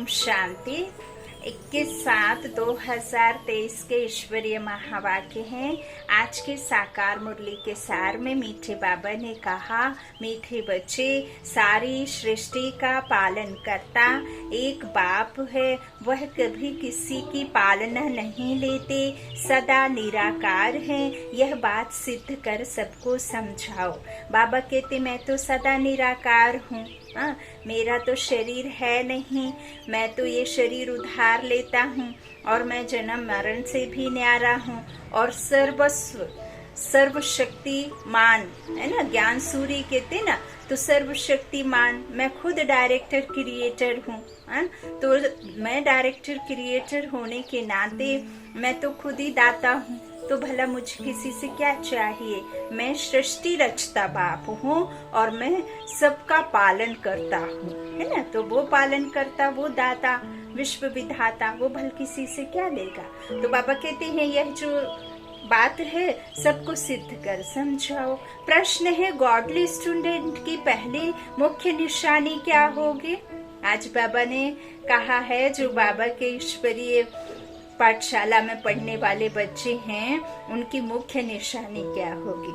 शांति। 21/7/2023 के ईश्वरीय महावाक्य हैं। आज के साकार मुरली के सार में मीठे बाबा ने कहा, मीठे बच्चे, सारी सृष्टि का पालन करता एक बाप है। वह कभी किसी की पालना नहीं लेते, सदा निराकार है। यह बात सिद्ध कर सबको समझाओ। बाबा कहते, मैं तो सदा निराकार हूँ। मेरा तो शरीर है नहीं, मैं तो ये शरीर उधार लेता हूँ और मैं जन्म मरण से भी न्यारा हूँ और सर्वस्व सर्वशक्तिमान है ना। ज्ञान सूर्य कहते ना, तो सर्वशक्तिमान मैं खुद डायरेक्टर क्रिएटर हूँ। तो मैं डायरेक्टर क्रिएटर होने के नाते मैं तो खुद ही दाता हूँ। तो भला मुझे किसी से क्या चाहिए। मैं सृष्टि रचता बाप हूँ और मैं सबका पालन करता हूँ, है ना। तो वो पालन करता, वो दाता, विश्व विधाता, वो भल किसी से क्या लेगा। तो बाबा कहते हैं, यह जो बात है सबको सिद्ध कर समझाओ। प्रश्न है, गॉडली स्टूडेंट की पहली मुख्य निशानी क्या होगी। आज बाबा ने कहा है, जो बाबा के ईश्वरीय पाठशाला में पढ़ने वाले बच्चे हैं, उनकी मुख्य निशानी क्या होगी।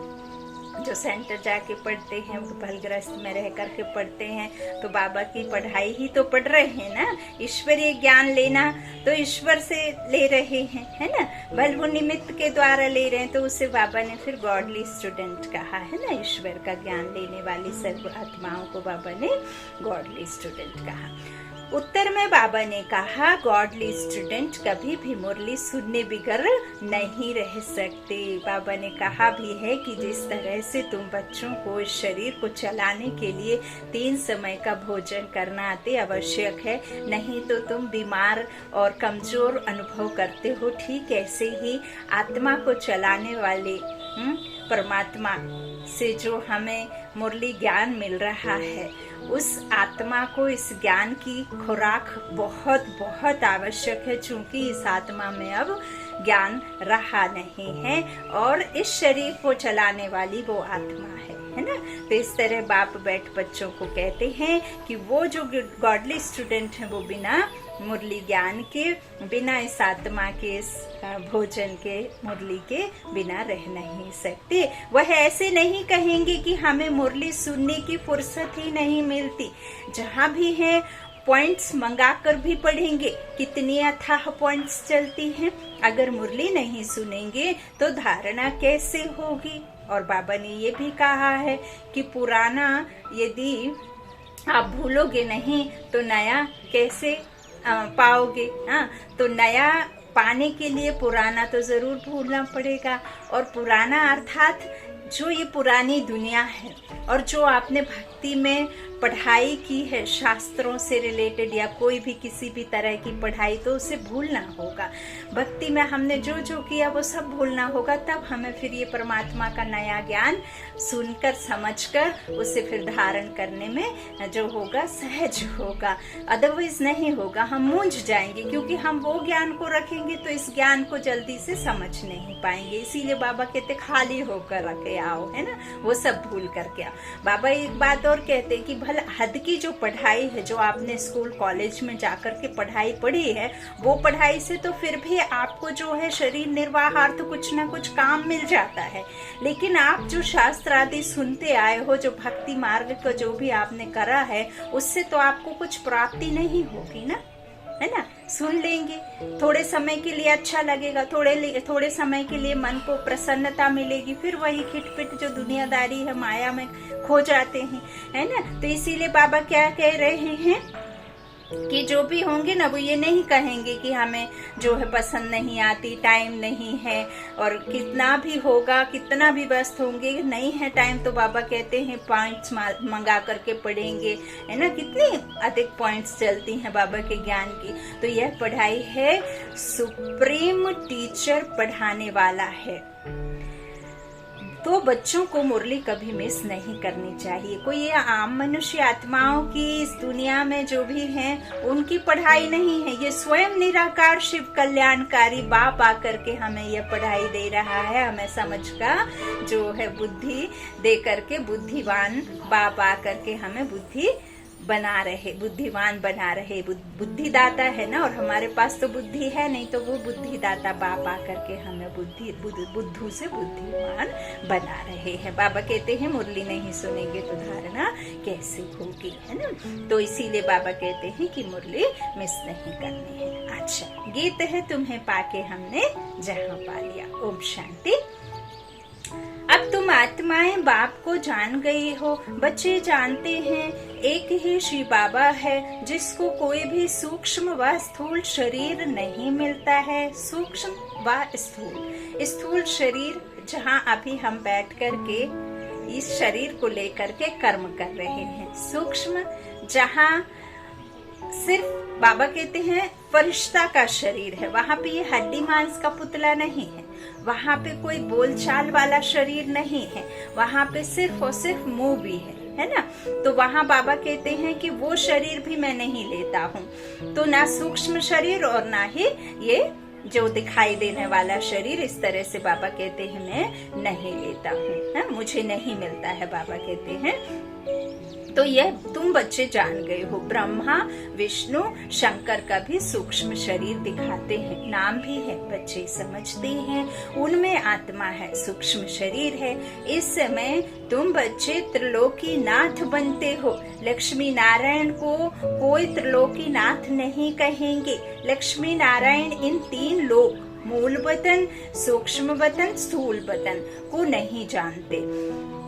जो सेंटर जाके पढ़ते हैं, वो भलग्रस्त में रह करके पढ़ते हैं, तो बाबा की पढ़ाई ही तो पढ़ रहे हैं ना। ईश्वरीय ज्ञान लेना तो ईश्वर से ले रहे हैं, है ना। भल वो निमित्त के द्वारा ले रहे हैं, तो उसे बाबा ने फिर गॉडली स्टूडेंट कहा है ना। ईश्वर का ज्ञान लेने वाली सर्व आत्माओं को बाबा ने गॉडली स्टूडेंट कहा। उत्तर में बाबा ने कहा, गॉडली स्टूडेंट कभी भी मुरली सुनने बिगर नहीं रह सकते। बाबा ने कहा भी है कि जिस तरह से तुम बच्चों को इस शरीर को चलाने के लिए 3 समय का भोजन करना अति आवश्यक है, नहीं तो तुम बीमार और कमजोर अनुभव करते हो, ठीक ऐसे ही आत्मा को चलाने वाले परमात्मा से जो हमें मुरली ज्ञान मिल रहा है, उस आत्मा को इस ज्ञान की खुराक बहुत बहुत आवश्यक है। चूंकि इस आत्मा में अब ज्ञान रहा नहीं है और इस शरीर को चलाने वाली वो आत्मा है ना। तो इस तरह बाप बैठ बच्चों को कहते हैं कि वो जो गॉडली स्टूडेंट है, वो बिना मुरली ज्ञान के, बिना इस आत्मा के, इस भोजन के, मुरली के बिना रह नहीं सकते। वह ऐसे नहीं कहेंगे कि हमें मुरली सुनने की फुर्सत ही नहीं मिलती। जहाँ भी है पॉइंट्स मंगाकर भी पढ़ेंगे। कितनी अथाह पॉइंट्स चलती हैं। अगर मुरली नहीं सुनेंगे तो धारणा कैसे होगी। और बाबा ने ये भी कहा है कि पुराना यदि आप भूलोगे नहीं तो नया कैसे पाओगे। तो नया पाने के लिए पुराना तो जरूर भूलना पड़ेगा। और पुराना अर्थात जो ये पुरानी दुनिया है और जो आपने भक्ति में पढ़ाई की है, शास्त्रों से रिलेटेड या कोई भी किसी भी तरह की पढ़ाई, तो उसे भूलना होगा। भक्ति में हमने जो जो किया वो सब भूलना होगा। तब हमें फिर ये परमात्मा का नया ज्ञान सुनकर समझकर उसे फिर धारण करने में जो होगा सहज होगा। अदरवाइज नहीं होगा, हम मूंझ जाएंगे, क्योंकि हम वो ज्ञान को रखेंगे तो इस ज्ञान को जल्दी से समझ नहीं पाएंगे। इसीलिए बाबा कहते खाली होकर रखे आओ, है ना, वो सब भूल करके आओ। बाबा एक बात और कहते कि भला हद की जो पढ़ाई है, जो आपने स्कूल कॉलेज में जाकर के पढ़ाई पढ़ी है, वो पढ़ाई से तो फिर भी आपको जो है शरीर निर्वाहार्थ कुछ ना कुछ काम मिल जाता है। लेकिन आप जो शास्त्र आदि सुनते आए हो, जो भक्ति मार्ग का जो भी आपने करा है, उससे तो आपको कुछ प्राप्ति नहीं होगी ना, है ना। सुन लेंगे, थोड़े समय के लिए अच्छा लगेगा, थोड़े समय के लिए मन को प्रसन्नता मिलेगी, फिर वही खिटपिट जो दुनियादारी है, माया में खो जाते हैं, है ना। तो इसीलिए बाबा क्या कह रहे हैं कि जो भी होंगे ना, वो ये नहीं कहेंगे कि हमें जो है पसंद नहीं आती, टाइम नहीं है, और कितना भी होगा, कितना भी व्यस्त होंगे, नहीं है टाइम, तो बाबा कहते हैं पॉइंट्स मंगा करके पढ़ेंगे, है ना। कितनी अधिक पॉइंट्स चलती हैं बाबा के ज्ञान की। तो यह पढ़ाई है, सुप्रीम टीचर पढ़ाने वाला है। तो बच्चों को मुरली कभी मिस नहीं करनी चाहिए। कोई ये आम मनुष्य आत्माओं की इस दुनिया में जो भी हैं, उनकी पढ़ाई नहीं है। ये स्वयं निराकार शिव कल्याणकारी बाप आकर के हमें ये पढ़ाई दे रहा है, हमें समझ का जो है बुद्धि दे करके, बुद्धिवान बाप आकर के हमें बुद्धि बना रहे, बुद्धिमान बना रहे। बुद्धिदाता है ना, और हमारे पास तो बुद्धि है नहीं, तो वो बुद्धिदाता बाप आकर के हमें बुद्धू से बुद्धिमान बना रहे हैं। बाबा कहते हैं मुरली नहीं सुनेंगे तो धारणा कैसे होगी, है ना। तो इसीलिए बाबा कहते हैं कि मुरली मिस नहीं करनी है। अच्छा, गीत है तुम्हें पाके हमने जहां पा लिया। ओम शांति। अब तुम आत्माएं बाप को जान गई हो। बच्चे जानते हैं एक ही श्री बाबा है, जिसको कोई भी सूक्ष्म व स्थूल शरीर नहीं मिलता है। सूक्ष्म व स्थूल, स्थूल शरीर जहाँ अभी हम बैठ कर के इस शरीर को लेकर के कर्म कर रहे हैं। सूक्ष्म जहाँ सिर्फ बाबा कहते हैं फरिश्ता का शरीर है, वहाँ पे ये हड्डी मांस का पुतला नहीं है, वहाँ पे कोई बोलचाल वाला शरीर नहीं है, वहाँ पे सिर्फ और सिर्फ मुंह भी है ना। तो वहाँ बाबा कहते हैं कि वो शरीर भी मैं नहीं लेता हूँ। तो ना सूक्ष्म शरीर और ना ही ये जो दिखाई देने वाला शरीर, इस तरह से बाबा कहते हैं मैं नहीं लेता हूँ, मुझे नहीं मिलता है। बाबा कहते हैं तो यह तुम बच्चे जान गए हो। ब्रह्मा विष्णु शंकर का भी सूक्ष्म शरीर दिखाते हैं, नाम भी है, बच्चे समझते हैं उनमें आत्मा है, सूक्ष्म शरीर है। इस समय तुम बच्चे त्रिलोकी नाथ बनते हो। लक्ष्मी नारायण को कोई त्रिलोकी नाथ नहीं कहेंगे। लक्ष्मी नारायण इन तीन लोक, मूल वतन, सूक्ष्म वतन, स्थूल वतन को नहीं जानते।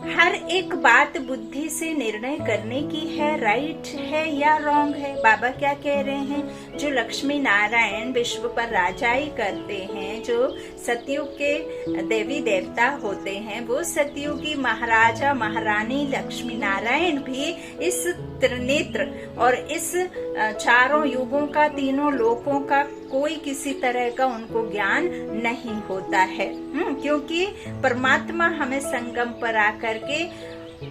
हर एक बात बुद्धि से निर्णय करने की है, राइट है या रॉन्ग है। बाबा क्या कह रहे हैं, जो लक्ष्मी नारायण विश्व पर राजाई करते हैं, जो सतयुग के देवी देवता होते हैं, वो सतयुगी महाराजा महारानी लक्ष्मी नारायण भी इस त्रिनेत्र और इस चारों युगों का, तीनों लोकों का कोई किसी तरह का उनको ज्ञान नहीं होता है। क्योंकि परमात्मा हमें संगम पर आकर के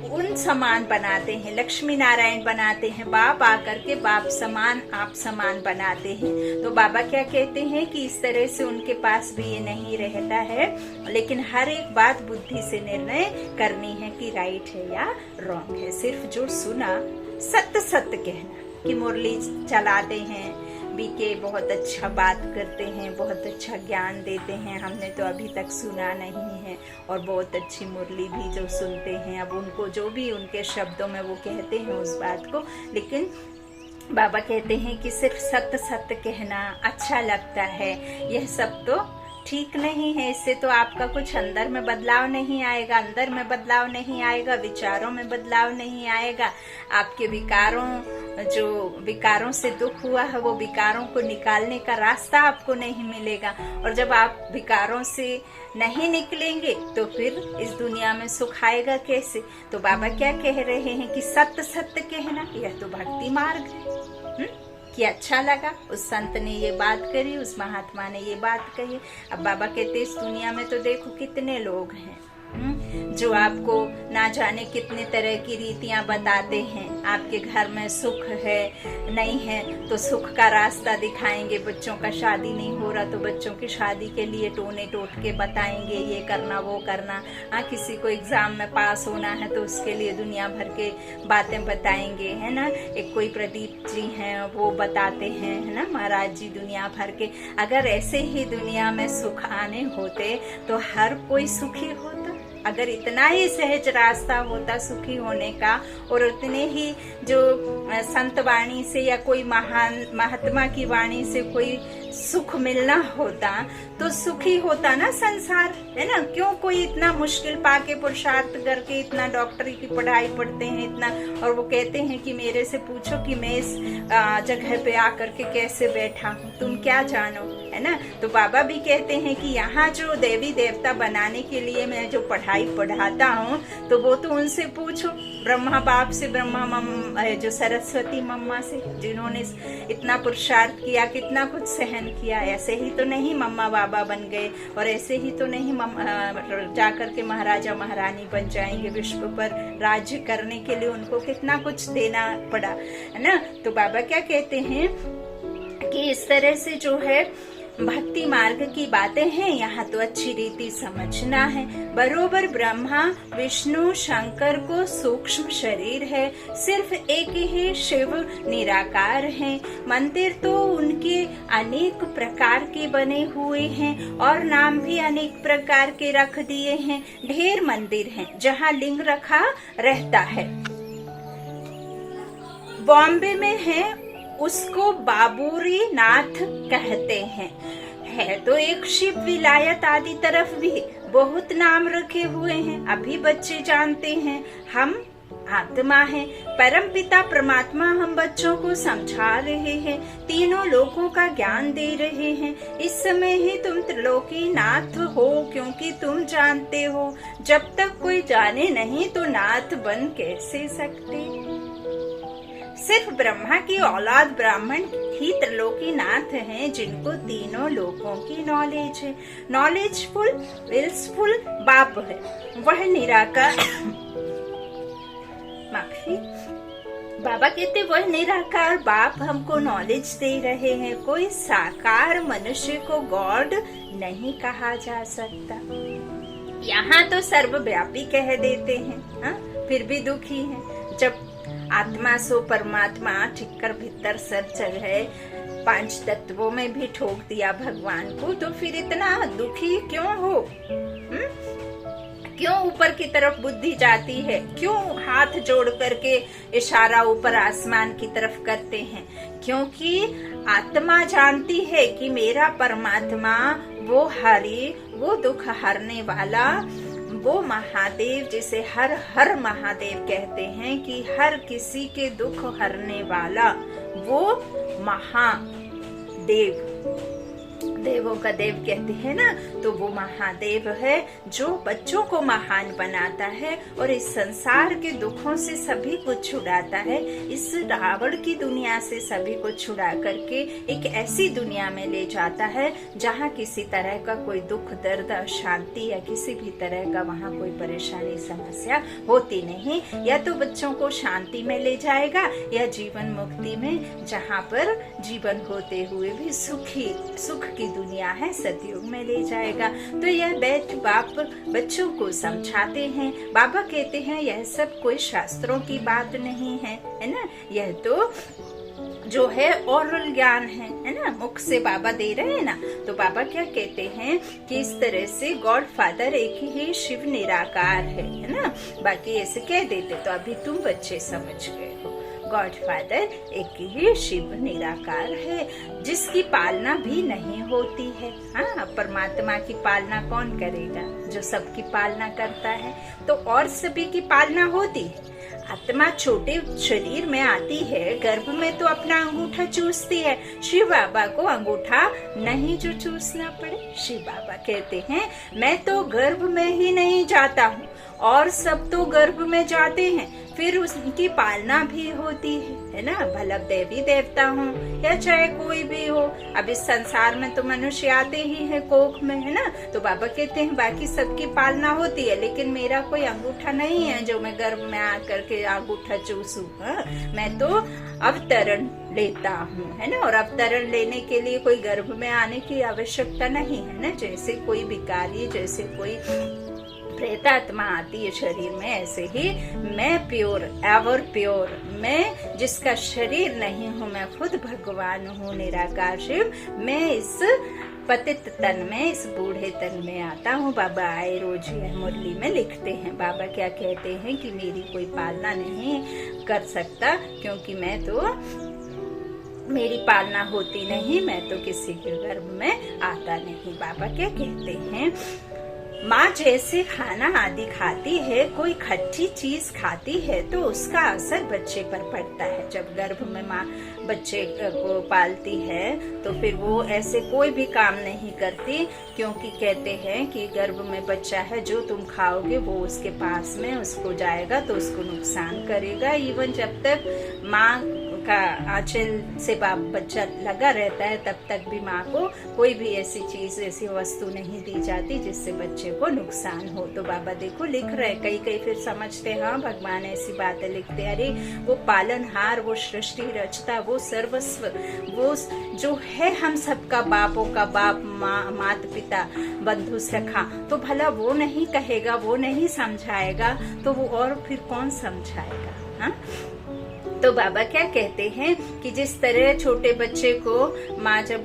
उन समान बनाते हैं, लक्ष्मी नारायण बनाते हैं, बाप आकर के बाप समान आप समान बनाते हैं। तो बाबा क्या कहते हैं कि इस तरह से उनके पास भी ये नहीं रहता है, लेकिन हर एक बात बुद्धि से निर्णय करनी है कि राइट है या रॉन्ग है। सिर्फ जो सुना सत्य सत्य कहना कि मुरली चलाते हैं, बीके बहुत अच्छा बात करते हैं, बहुत अच्छा ज्ञान देते हैं, हमने तो अभी तक सुना नहीं है, और बहुत अच्छी मुरली भी जो सुनते हैं, अब उनको जो भी उनके शब्दों में वो कहते हैं उस बात को। लेकिन बाबा कहते हैं कि सिर्फ सत्य सत्य कहना अच्छा लगता है, यह सब तो ठीक नहीं है। इससे तो आपका कुछ अंदर में बदलाव नहीं आएगा, अंदर में बदलाव नहीं आएगा, विचारों में बदलाव नहीं आएगा, आपके विकारों से दुख हुआ है, वो विकारों को निकालने का रास्ता आपको नहीं मिलेगा। और जब आप विकारों से नहीं निकलेंगे तो फिर इस दुनिया में सुख आएगा कैसे। तो बाबा क्या कह रहे हैं कि सत्य सत्य कहना, यह तो भक्ति मार्ग है। कि अच्छा लगा, उस संत ने ये बात करी, उस महात्मा ने ये बात कही। अब बाबा कहते इस दुनिया में तो देखो कितने लोग हैं जो आपको ना जाने कितने तरह की रीतियां बताते हैं। आपके घर में सुख है नहीं है तो सुख का रास्ता दिखाएंगे, बच्चों का शादी नहीं हो रहा तो बच्चों की शादी के लिए टोने टोटके बताएंगे, ये करना वो करना। किसी को एग्जाम में पास होना है तो उसके लिए दुनिया भर के बातें बताएंगे, है ना। एक कोई प्रदीप जी हैं वो बताते हैं, है ना, महाराज जी दुनिया भर के। अगर ऐसे ही दुनिया में सुख आने होते तो हर कोई सुखी होता। अगर इतना ही सहज रास्ता होता सुखी होने का, और उतने ही जो संत वाणी से या कोई महान महात्मा की वाणी से कोई सुख मिलना होता तो सुखी होता ना संसार, है ना। क्यों कोई इतना मुश्किल पाके पुरुषार्थ करके इतना डॉक्टरी की पढ़ाई पढ़ते हैं इतना, और वो कहते हैं कि मेरे से पूछो कि मैं इस जगह पे आकर के कैसे बैठा हूँ, तुम क्या जानो, है ना। तो बाबा भी कहते हैं कि यहाँ जो देवी देवता बनाने के लिए मैं जो पढ़ाई पढ़ाता हूँ तो वो तो उनसे पूछो, ब्रह्मा बाप से, जो सरस्वती मम्मा से, जिन्होंने इतना पुरुषार्थ किया, कितना कुछ सहन किया। ऐसे ही तो नहीं मम्मा बाबा बन गए, और ऐसे ही तो नहीं जाकर के महाराजा महारानी बन जाएंगे। विश्व पर राज्य करने के लिए उनको कितना कुछ देना पड़ा, है ना। तो बाबा क्या कहते हैं कि इस तरह से जो है भक्ति मार्ग की बातें हैं, यहाँ तो अच्छी रीति समझना है। बरोबर ब्रह्मा विष्णु शंकर को सूक्ष्म शरीर है, सिर्फ एक ही शिव निराकार है। मंदिर तो उनके अनेक प्रकार के बने हुए हैं और नाम भी अनेक प्रकार के रख दिए हैं। ढेर मंदिर हैं जहाँ लिंग रखा रहता है। बॉम्बे में है, उसको बाबूरी नाथ कहते हैं। है तो एक शिव विलायत आदि तरफ भी बहुत नाम रखे हुए हैं, अभी बच्चे जानते हैं। हम आत्मा है, परम पिता परमात्मा हम बच्चों को समझा रहे हैं, तीनों लोकों का ज्ञान दे रहे हैं। इस समय ही तुम त्रिलोकी नाथ हो, क्योंकि तुम जानते हो। जब तक कोई जाने नहीं तो नाथ बन कैसे सकते। सिर्फ ब्रह्मा की औलाद ब्राह्मण ही त्रिलोकी नाथ हैं, जिनको तीनों लोकों की नॉलेज है। नॉलेजफुल विल्सफुल बाप है, वह निराकार माफी बाबा कहते वह निराकार बाप हमको नॉलेज दे रहे हैं। कोई साकार मनुष्य को गॉड नहीं कहा जा सकता। यहाँ तो सर्वव्यापी कह देते हैं, फिर भी दुखी है। जब आत्मा सो परमात्मा ठिक्कर भीतर सर चढ़े, 5 तत्वों में भी ठोक दिया भगवान को, तो फिर इतना दुखी क्यों हो? क्यों ऊपर की तरफ बुद्धि जाती है? क्यों हाथ जोड़ करके इशारा ऊपर आसमान की तरफ करते हैं? क्योंकि आत्मा जानती है कि मेरा परमात्मा वो हरि, वो दुख हरने वाला, वो महादेव, जिसे हर हर महादेव कहते हैं, कि हर किसी के दुख हरने वाला वो महादेव, देवों का देव कहते हैं ना, तो वो महादेव है जो बच्चों को महान बनाता है और इस संसार के दुखों से सभी को छुड़ाता है। इस रावण की दुनिया से सभी को छुड़ा करके एक ऐसी दुनिया में ले जाता है जहाँ किसी तरह का कोई दुख दर्द अशांति या किसी भी तरह का वहाँ कोई परेशानी समस्या होती नहीं। या तो बच्चों को शांति में ले जाएगा या जीवन मुक्ति में, जहाँ पर जीवन होते हुए भी सुख की दुनिया है, सतयुग में ले जाएगा। तो यह बैठ बाप बच्चों को समझाते हैं। बाबा कहते हैं यह सब कोई शास्त्रों की बात नहीं है, है ना, यह तो जो है ओरल ज्ञान है ना, मुख से बाबा दे रहे हैं ना। तो बाबा क्या कहते हैं कि इस तरह से गॉड फादर एक ही शिव निराकार है ना। बाकी ऐसे कह देते तो अभी तुम बच्चे समझ गए हो। गॉड फादर एक ही शिव निराकार है, जिसकी पालना भी नहीं होती है। हाँ, परमात्मा की पालना कौन करेगा? जो सबकी पालना करता है। तो और सभी की पालना होती है। आत्मा छोटे शरीर में आती है, गर्भ में तो अपना अंगूठा चूसती है। शिव बाबा को अंगूठा नहीं जो चूसना पड़े। शिव बाबा कहते हैं मैं तो गर्भ में ही नहीं जाता हूँ और सब तो गर्भ में जाते हैं, फिर उसकी पालना भी होती है ना। भला देवी देवता हो या चाहे कोई भी हो, अब इस संसार में तो मनुष्य आते ही है कोख में, है ना। तो बाबा कहते हैं बाकी सबकी पालना होती है, लेकिन मेरा कोई अंगूठा नहीं है जो मैं गर्भ में आकर के अंगूठा चूसू। मैं तो अवतरण लेता हूँ, है ना। और अवतरण लेने के लिए कोई गर्भ में आने की आवश्यकता नहीं है ना। जैसे कोई विकारी, जैसे कोई प्रेतात्मा आती है शरीर में, ऐसे ही मैं प्योर एवर प्योर, मैं जिसका शरीर नहीं हूँ, मैं खुद भगवान हूँ निराकार शिव। मैं इस पतित तन में, इस बूढ़े तन में आता हूँ। बाबा आए रोज यह मुरली में लिखते हैं। बाबा क्या कहते हैं कि मेरी कोई पालना नहीं कर सकता, क्योंकि मैं तो, मेरी पालना होती नहीं, मैं तो किसी के गर्भ में आता नहीं। बाबा क्या कहते हैं, माँ जैसे खाना आदि खाती है, कोई खट्टी चीज खाती है तो उसका असर बच्चे पर पड़ता है। जब गर्भ में माँ बच्चे को पालती है तो फिर वो ऐसे कोई भी काम नहीं करती, क्योंकि कहते हैं कि गर्भ में बच्चा है, जो तुम खाओगे वो उसके पास में उसको जाएगा तो उसको नुकसान करेगा। इवन जब तक माँ का आंचल से बच्चा लगा रहता है तब तक भी माँ को कोई भी ऐसी चीज, ऐसी वस्तु नहीं दी जाती जिससे बच्चे को नुकसान हो। तो बाबा देखो लिख रहे, कई फिर समझते हाँ भगवान ऐसी बातें लिखते, अरे वो पालनहार, वो सृष्टि रचता, वो सर्वस्व, वो जो है हम सबका बापों का बाप, माता पिता, बंधु सखा, तो भला वो नहीं कहेगा, वो नहीं समझाएगा तो वो और फिर कौन समझाएगा। हाँ, तो बाबा क्या कहते हैं कि जिस तरह छोटे बच्चे को माँ जब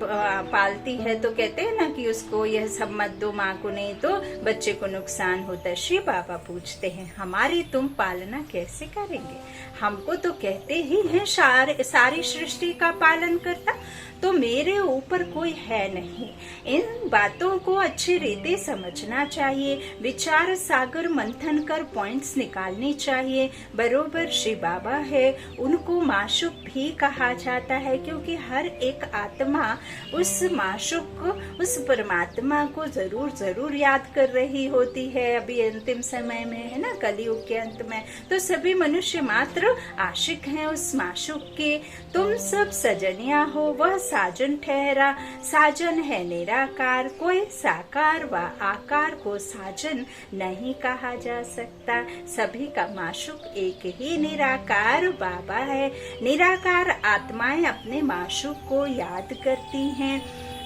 पालती है तो कहते हैं ना कि उसको यह सब मत दो माँ को, नहीं तो बच्चे को नुकसान होता है। श्री बाबा पूछते हैं हमारी तुम पालना कैसे करेंगे? हमको तो कहते ही हैं सारी सृष्टि का पालन करता, तो मेरे ऊपर कोई है नहीं। इन बातों को अच्छी रीति समझना चाहिए, विचार सागर मंथन कर पॉइंट्स निकालनी चाहिए। बरोबर श्री बाबा है, उनको माशुक भी कहा जाता है क्योंकि हर एक आत्मा उस माशुक को, उस परमात्मा को जरूर याद कर रही होती है। अभी अंतिम समय में है ना, कलयुग के अंत में, तो सभी मनुष्य मात्र आशिक हैं उस माशुक के। तुम सब सजनिया हो, वह साजन ठहरा, साजन है निराकार, कोई साकार व आकार को साजन नहीं कहा जा सकता। सभी का माशुक एक ही निराकार बाबा है। निराकार आत्माएं अपने माशुक को याद करती हैं।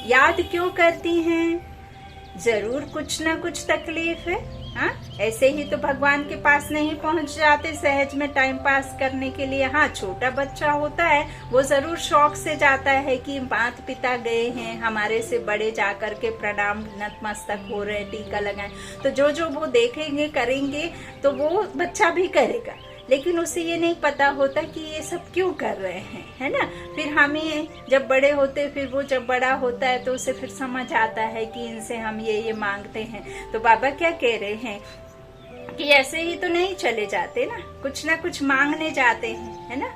याद क्यों करती हैं? जरूर कुछ ना कुछ तकलीफ है। हाँ, ऐसे ही तो भगवान के पास नहीं पहुंच जाते सहज में टाइम पास करने के लिए। हाँ, छोटा बच्चा होता है वो जरूर शौक से जाता है कि माता पिता गए हैं, हमारे से बड़े जाकर के प्रणाम नतमस्तक हो रहे, टीका लगाएं, तो जो वो देखेंगे करेंगे तो वो बच्चा भी करेगा। लेकिन उसे ये नहीं पता होता कि ये सब क्यों कर रहे हैं, है ना। फिर हमें जब बड़े होते, फिर वो जब बड़ा होता है तो उसे फिर समझ आता है कि इनसे हम ये मांगते हैं। तो बाबा क्या कह रहे हैं कि ऐसे ही तो नहीं चले जाते ना, कुछ ना कुछ मांगने जाते हैं, है ना,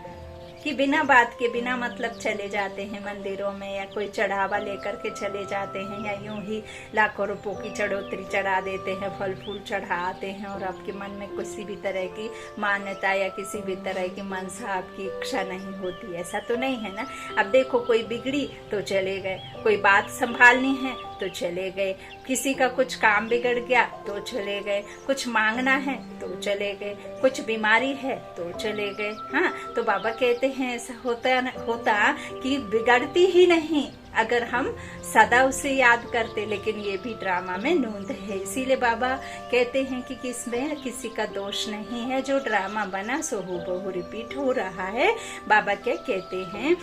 कि बिना बात के, बिना मतलब चले जाते हैं मंदिरों में, या कोई चढ़ावा लेकर के चले जाते हैं, या यूं ही लाखों रुपयों की चढ़ोतरी चढ़ा देते हैं, फल फूल चढ़ाते हैं, और आपके मन में किसी भी तरह की मान्यता या किसी भी तरह की मनसा, आपकी इच्छा नहीं होती। ऐसा तो नहीं है ना। अब देखो, कोई बिगड़ी तो चले गए, कोई बात संभालनी है तो चले गए, किसी का कुछ काम बिगड़ गया तो चले गए, कुछ मांगना है तो चले गए, कुछ बीमारी है तो चले गए। हाँ, तो बाबा कहते हैं ऐसा होता कि बिगड़ती ही नहीं अगर हम सदा उसे याद करते। लेकिन ये भी ड्रामा में नूंद है, इसीलिए बाबा कहते हैं कि किसमें किसी का दोष नहीं है, जो ड्रामा बना सो हूबहू रिपीट हो रहा है। बाबा क्या कहते हैं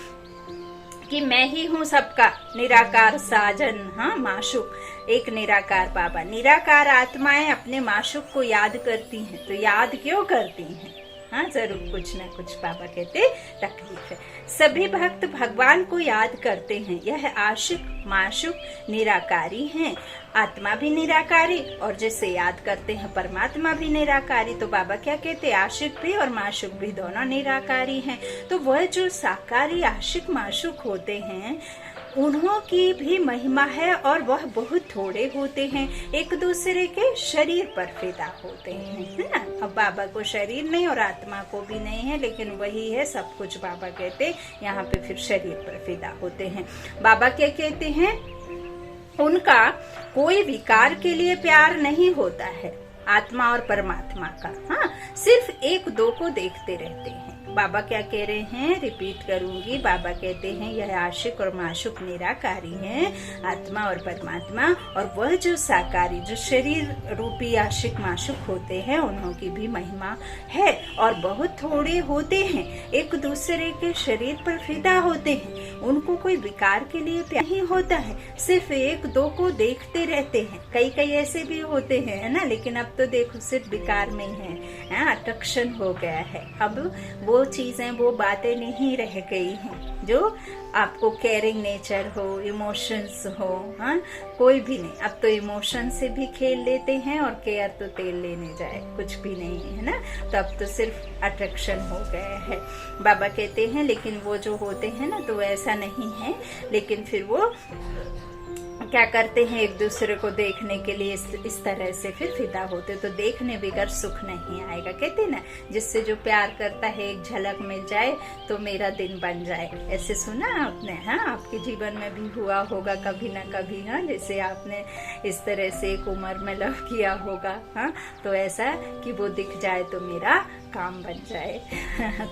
कि मैं ही हूँ सबका निराकार साजन, हाँ, माशुक, एक निराकार बाबा। निराकार आत्माएं अपने माशुक को याद करती हैं, तो याद क्यों करती हैं? हाँ, जरूर कुछ ना कुछ बाबा कहते तकलीफ है। सभी भक्त भगवान को याद करते हैं, यह आशिक माशुक निराकारी हैं। आत्मा भी निराकारी और जिसे याद करते हैं परमात्मा भी निराकारी। तो बाबा क्या कहते हैं, आशिक भी और माशुक भी दोनों निराकारी हैं। तो वह जो साकारी आशिक माशुक होते हैं उन्हों की भी महिमा है, और वह बहुत थोड़े होते हैं, एक दूसरे के शरीर पर फिदा होते हैं, है ना। अब बाबा को शरीर नहीं और आत्मा को भी नहीं है, लेकिन वही है सब कुछ। बाबा कहते यहाँ पे फिर शरीर पर फिदा होते हैं। बाबा क्या कहते हैं, उनका कोई विकार के लिए प्यार नहीं होता है, आत्मा और परमात्मा का। हाँ, सिर्फ एक दो को देखते रहते हैं। बाबा क्या कह रहे हैं, रिपीट करूंगी। बाबा कहते हैं यह आशिक और माशुक निराकारी हैं, आत्मा और परमात्मा, और वह जो साकारी, जो शरीर रूपी आशिक माशुक होते हैं, उन्हों की भी महिमा है और बहुत थोड़े होते हैं, एक दूसरे के शरीर पर फिदा होते हैं। उनको कोई विकार के लिए प्यार नहीं होता है, सिर्फ एक दो को देखते रहते हैं। कई ऐसे भी होते हैं, है ना, लेकिन अब तो देखो सिर्फ विकार में है, अट्रैक्शन हो गया है। अब वो चीजें, वो बातें नहीं रह गई हैं जो आपको केयरिंग नेचर हो, इमोशंस हो। हाँ, कोई भी नहीं। अब तो इमोशन से भी खेल लेते हैं और केयर तो तेल लेने जाए कुछ भी नहीं है ना। तो अब तो सिर्फ अट्रैक्शन हो गया है। बाबा कहते हैं लेकिन वो जो होते हैं ना, तो ऐसा नहीं है, लेकिन फिर वो क्या करते हैं, एक दूसरे को देखने के लिए इस तरह से फिर फिदा होते। तो देखने बगैर सुख नहीं आएगा। कहते हैं ना, जिससे जो प्यार करता है एक झलक मिल जाए तो मेरा दिन बन जाए। ऐसे सुना आपने? हाँ, आपके जीवन में भी हुआ होगा कभी ना कभी। हाँ, जैसे आपने इस तरह से एक उम्र में लव किया होगा। हाँ, तो ऐसा कि वो दिख जाए तो मेरा काम बन जाए।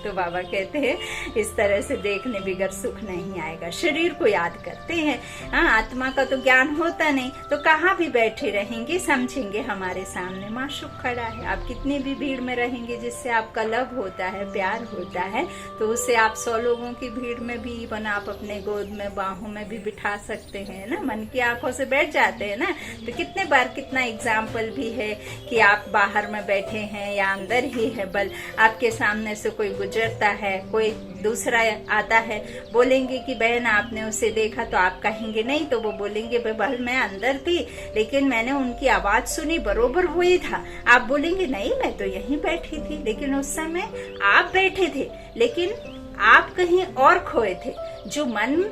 तो बाबा कहते हैं इस तरह से देखने बगैर सुख नहीं आएगा। शरीर को याद करते हैं। हाँ, आत्मा का तो ज्ञान होता नहीं, तो कहाँ भी बैठे रहेंगे, समझेंगे हमारे सामने माशूक खड़ा है। आप कितनी भी भीड़ में रहेंगे, जिससे आपका लव होता है, प्यार होता है, तो उससे आप 100 लोगों की भीड़ में भी इवन आप अपने गोद में, बाहों में भी बिठा सकते हैं ना। मन की आंखों से बैठ जाते हैं ना। तो कितने बार कितना एग्जाम्पल भी है कि आप बाहर में बैठे हैं या अंदर ही है, बल आपके सामने से कोई गुजरता है, कोई दूसरा आता है, बोलेंगे कि बहन आपने उसे देखा, तो आप कहेंगे नहीं, तो वो बोलेंगे बल मैं अंदर थी लेकिन मैंने उनकी आवाज सुनी, बरोबर हुई था। आप बोलेंगे नहीं मैं तो यहीं बैठी थी, लेकिन उस समय आप बैठे थे, लेकिन आप कहीं और खोए थे। जो मन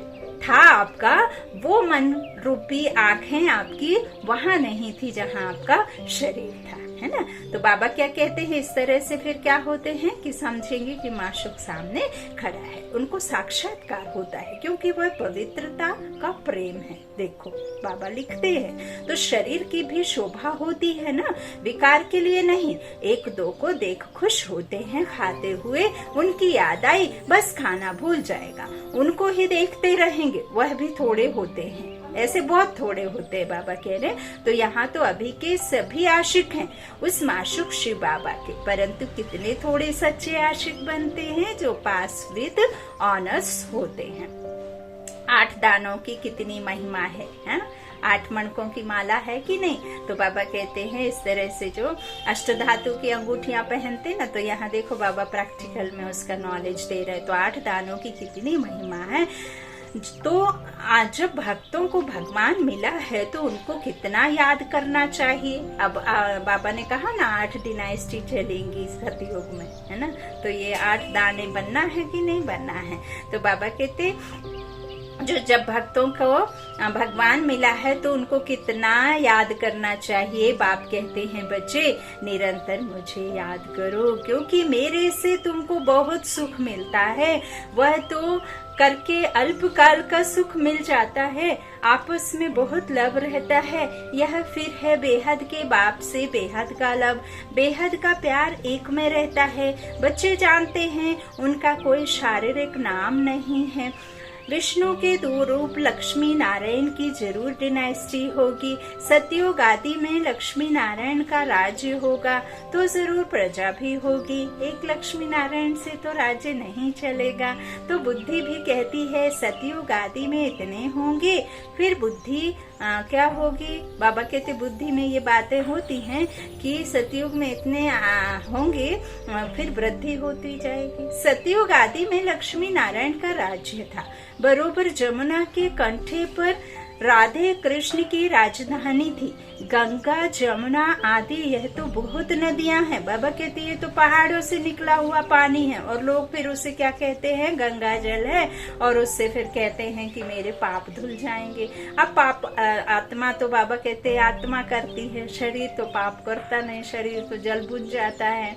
था आपका, वो मन रूपी आंखें आपकी वहां नहीं थी जहां आपका शरीर था, है ना। तो बाबा क्या कहते हैं, इस तरह से फिर क्या होते हैं कि समझेंगे कि माशूक सामने खड़ा है। उनको साक्षात्कार होता है क्योंकि वह पवित्रता का प्रेम है। देखो बाबा लिखते हैं, तो शरीर की भी शोभा होती है ना, विकार के लिए नहीं। एक दो को देख खुश होते हैं खाते हुए, उनकी याद आई बस खाना भूल जाएगा। उनको ही देखते रहेंगे, वह भी थोड़े होते हैं, ऐसे बहुत थोड़े होते हैं बाबा कह रहे। तो यहाँ तो अभी के सभी आशिक हैं उस माशूक शिव बाबा के, परंतु कितने थोड़े सच्चे आशिक बनते हैं जो पास विद ऑनर्स होते हैं। 8 दानों की कितनी महिमा है, 8 मणकों की माला है कि नहीं। तो बाबा कहते हैं इस तरह से जो अष्टधातु की अंगूठियां पहनते ना, तो यहाँ देखो बाबा प्रैक्टिकल में उसका नॉलेज दे रहे। तो 8 दानों की कितनी महिमा है। तो आज जब भक्तों को भगवान मिला है तो उनको कितना याद करना चाहिए। अब बाबा ने कहा ना 8 डिनाइस्टी चलेंगी सतयुग में, है ना। तो ये 8 दाने बनना है कि नहीं बनना है। तो बाबा कहते जो जब भक्तों को भगवान मिला है तो उनको कितना याद करना चाहिए। बाप कहते हैं बच्चे निरंतर मुझे याद करो, क्योंकि मेरे से तुमको बहुत सुख मिलता है। वह तो करके अल्पकाल का सुख मिल जाता है, आपस में बहुत लव रहता है। यह फिर है बेहद के बाप से बेहद का लव, बेहद का प्यार एक में रहता है। बच्चे जानते हैं उनका कोई शारीरिक नाम नहीं है। विष्णु के 2 रूप लक्ष्मी नारायण की जरूर डिनाइस्टी होगी। सतयुग आदि में लक्ष्मी नारायण का राज्य होगा तो जरूर प्रजा भी होगी। एक लक्ष्मी नारायण से तो राज्य नहीं चलेगा। तो बुद्धि भी कहती है सतयुग आदि में इतने होंगे, फिर बुद्धि क्या होगी। बाबा कहते बुद्धि में ये बातें होती हैं कि सतयुग में इतने होंगे, फिर वृद्धि होती जाएगी। सतयुग आदि में लक्ष्मी नारायण का राज्य था। बरोबर जमुना के कंठे पर राधे कृष्ण की राजधानी थी। गंगा जमुना आदि यह तो बहुत नदियां हैं। बाबा कहते हैं तो पहाड़ों से निकला हुआ पानी है, और लोग फिर उसे क्या कहते हैं, गंगा जल है, और उससे फिर कहते हैं कि मेरे पाप धुल जाएंगे। अब पाप आत्मा तो बाबा कहते हैं आत्मा करती है, शरीर तो पाप करता नहीं, शरीर तो जल बुझ जाता है।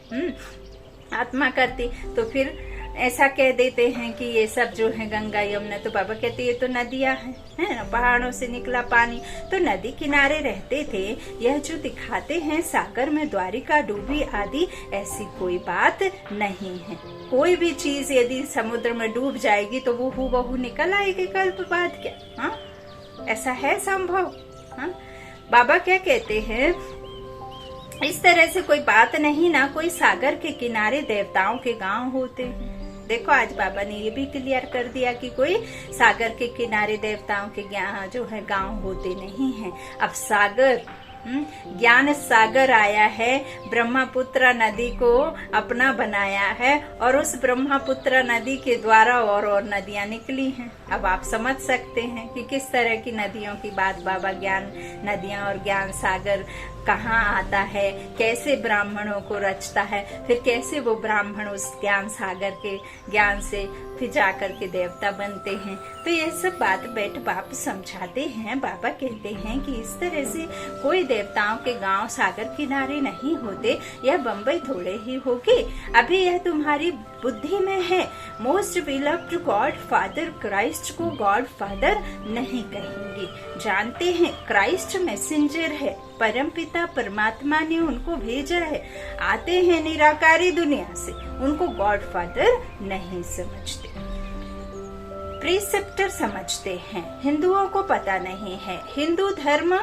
आत्मा करती तो फिर ऐसा कह देते हैं कि ये सब जो है गंगा यमुना। तो बाबा कहते ये तो नदियां हैं, है ना, पहाड़ों से निकला पानी। तो नदी किनारे रहते थे। यह जो दिखाते हैं सागर में द्वारिका डूबी आदि, ऐसी कोई बात नहीं है। कोई भी चीज यदि समुद्र में डूब जाएगी तो वो हूबहू निकल आएगी कल्प बाद क्या। हाँ, ऐसा है संभव। हाँ, बाबा क्या कहते हैं इस तरह से कोई बात नहीं ना। कोई सागर के किनारे देवताओं के गांव होते हैं। देखो आज बाबा ने ये भी क्लियर कर दिया कि कोई सागर के किनारे देवताओं के जो है गांव होते नहीं हैं। अब सागर ज्ञान सागर आया है, ब्रह्मपुत्र नदी को अपना बनाया है, और उस ब्रह्मपुत्र नदी के द्वारा और नदियां निकली हैं। अब आप समझ सकते हैं कि किस तरह की नदियों की बात बाबा ज्ञान नदियां और ज्ञान सागर कहाँ आता है, कैसे ब्राह्मणों को रचता है, फिर कैसे वो ब्राह्मण उस ज्ञान सागर के ज्ञान से फिर जा करके देवता बनते हैं। तो ये सब बात बैठ बाप समझाते हैं। बाबा कहते हैं कि इस तरह से कोई देवताओं के गांव सागर किनारे नहीं होते, यह बम्बई थोड़े ही होगी, अभी यह तुम्हारी बुद्धि में है। Most beloved God father Christ को गॉड फादर नहीं कहेंगे, जानते हैं क्राइस्ट मैसेंजर है, परम पिता परमात्मा ने उनको भेजा है, आते हैं निराकारी दुनिया से, उनको गॉड फादर नहीं समझते, प्रीसेप्टर समझते हैं। हिंदुओं को पता नहीं है हिंदू धर्म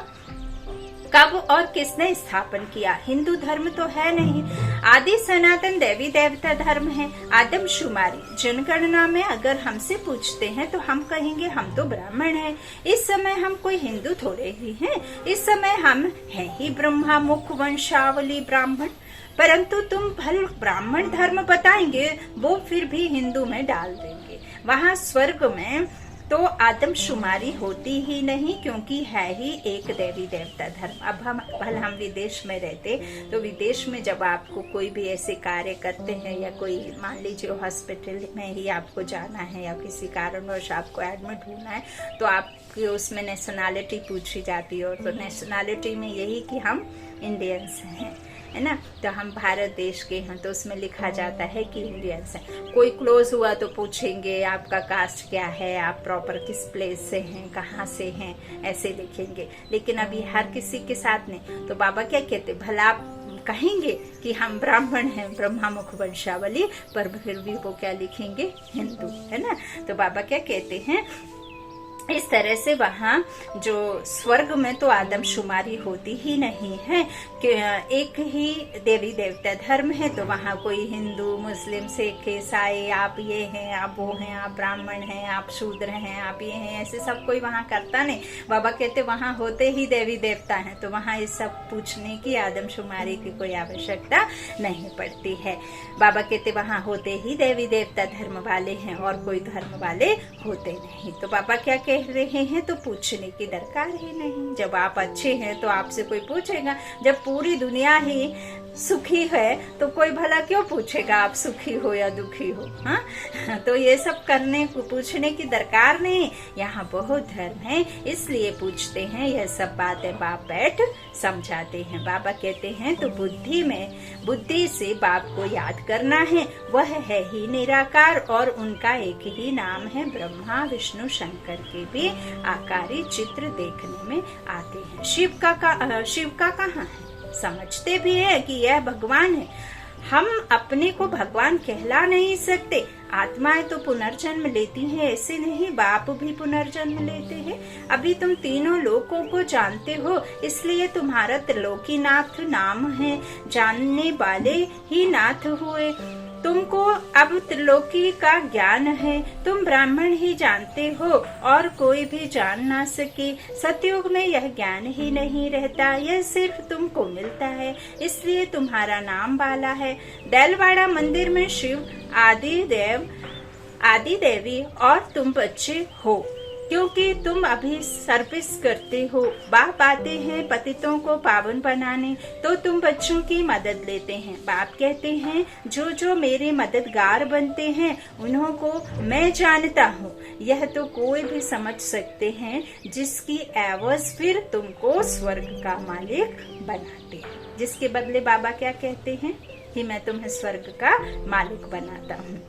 कब और किसने स्थापन किया। हिंदू धर्म तो है नहीं, आदि सनातन देवी देवता धर्म है, आदमशुमारी जनगणना में अगर हमसे पूछते हैं तो हम कहेंगे हम तो ब्राह्मण हैं। इस समय हम कोई हिंदू थोड़े ही हैं, इस समय हम हैं ही ब्रह्मा मुख वंशावली ब्राह्मण। परंतु तुम भल ब्राह्मण धर्म बताएंगे, वो फिर भी हिंदू में डाल देंगे। वहाँ स्वर्ग में तो आदमशुमारी होती ही नहीं, क्योंकि है ही एक देवी देवता धर्म। अब हम विदेश में रहते तो विदेश में जब आपको कोई भी ऐसे कार्य करते हैं, या कोई मान लीजिए हॉस्पिटल में ही आपको जाना है या किसी कारणवश आपको एडमिट होना है, तो आपकी उसमें नेशनैलिटी पूछी जाती है, और तो नेशनैलिटी में यही कि हम इंडियंस हैं, है ना। तो हम भारत देश के हैं, तो उसमें लिखा जाता है कि इंडियंस हैं। कोई क्लोज हुआ तो पूछेंगे आपका कास्ट क्या है, आप प्रॉपर किस प्लेस से हैं, कहाँ से हैं, ऐसे लिखेंगे। लेकिन अभी हर किसी के साथ नहीं। तो बाबा क्या कहते, भला आप कहेंगे कि हम ब्राह्मण हैं, ब्रह्मा मुख वंशावली, पर फिर भी वो क्या लिखेंगे, हिंदू, है ना। तो बाबा क्या कहते हैं, इस तरह से वहाँ जो स्वर्ग में तो आदमशुमारी होती ही नहीं है, कि एक ही देवी देवता धर्म है। तो वहाँ कोई हिंदू मुस्लिम सिख ईसाई, आप ये हैं, आप वो हैं, आप ब्राह्मण हैं, आप शूद्र हैं, आप ये हैं, ऐसे सब कोई वहाँ करता नहीं। बाबा कहते वहाँ होते ही देवी देवता हैं, तो वहाँ इस सब पूछने की आदमशुमारी की कोई आवश्यकता नहीं पड़ती है। बाबा कहते वहाँ होते ही देवी देवता धर्म वाले हैं, और कोई धर्म वाले होते नहीं। तो बाबा क्या कह रहे हैं, तो पूछने की दरकार ही नहीं। जब आप अच्छे हैं तो आपसे कोई पूछेगा, जब पूरी दुनिया ही सुखी है तो कोई भला क्यों पूछेगा आप सुखी हो या दुखी हो। हाँ, तो ये सब करने को पूछने की दरकार नहीं। यहाँ बहुत धर्म है, इसलिए पूछते हैं। यह सब बातें बाप बैठ समझाते हैं। बाबा कहते हैं तो बुद्धि से बाप को याद करना है, वह है ही निराकार, और उनका एक ही नाम है। ब्रह्मा विष्णु शंकर के भी आकारी चित्र देखने में आते हैं। शिव का कहाँ है, समझते भी है कि यह भगवान है। हम अपने को भगवान कहला नहीं सकते। आत्माएं तो पुनर्जन्म लेती हैं, ऐसे नहीं, बाप भी पुनर्जन्म लेते हैं। अभी तुम तीनों लोकों को जानते हो, इसलिए तुम्हारा त्रिलोकीनाथ नाम है, जानने वाले ही नाथ हुए। तुमको अब त्रिलोकी का ज्ञान है, तुम ब्राह्मण ही जानते हो, और कोई भी जान ना सके। सतयुग में यह ज्ञान ही नहीं रहता, यह सिर्फ तुमको मिलता है, इसलिए तुम्हारा नाम बाला है। देलवाड़ा मंदिर में शिव आदि देवी और तुम बच्चे हो, क्योंकि तुम अभी सर्विस करते हो। बाप आते हैं पतितों को पावन बनाने, तो तुम बच्चों की मदद लेते हैं। बाप कहते हैं जो जो मेरे मददगार बनते हैं उन्हों को मैं जानता हूँ। यह तो कोई भी समझ सकते हैं, जिसकी एवज फिर तुमको स्वर्ग का मालिक बनाते हैं। जिसके बदले बाबा क्या कहते हैं कि मैं तुम्हें स्वर्ग का मालिक बनाता हूँ।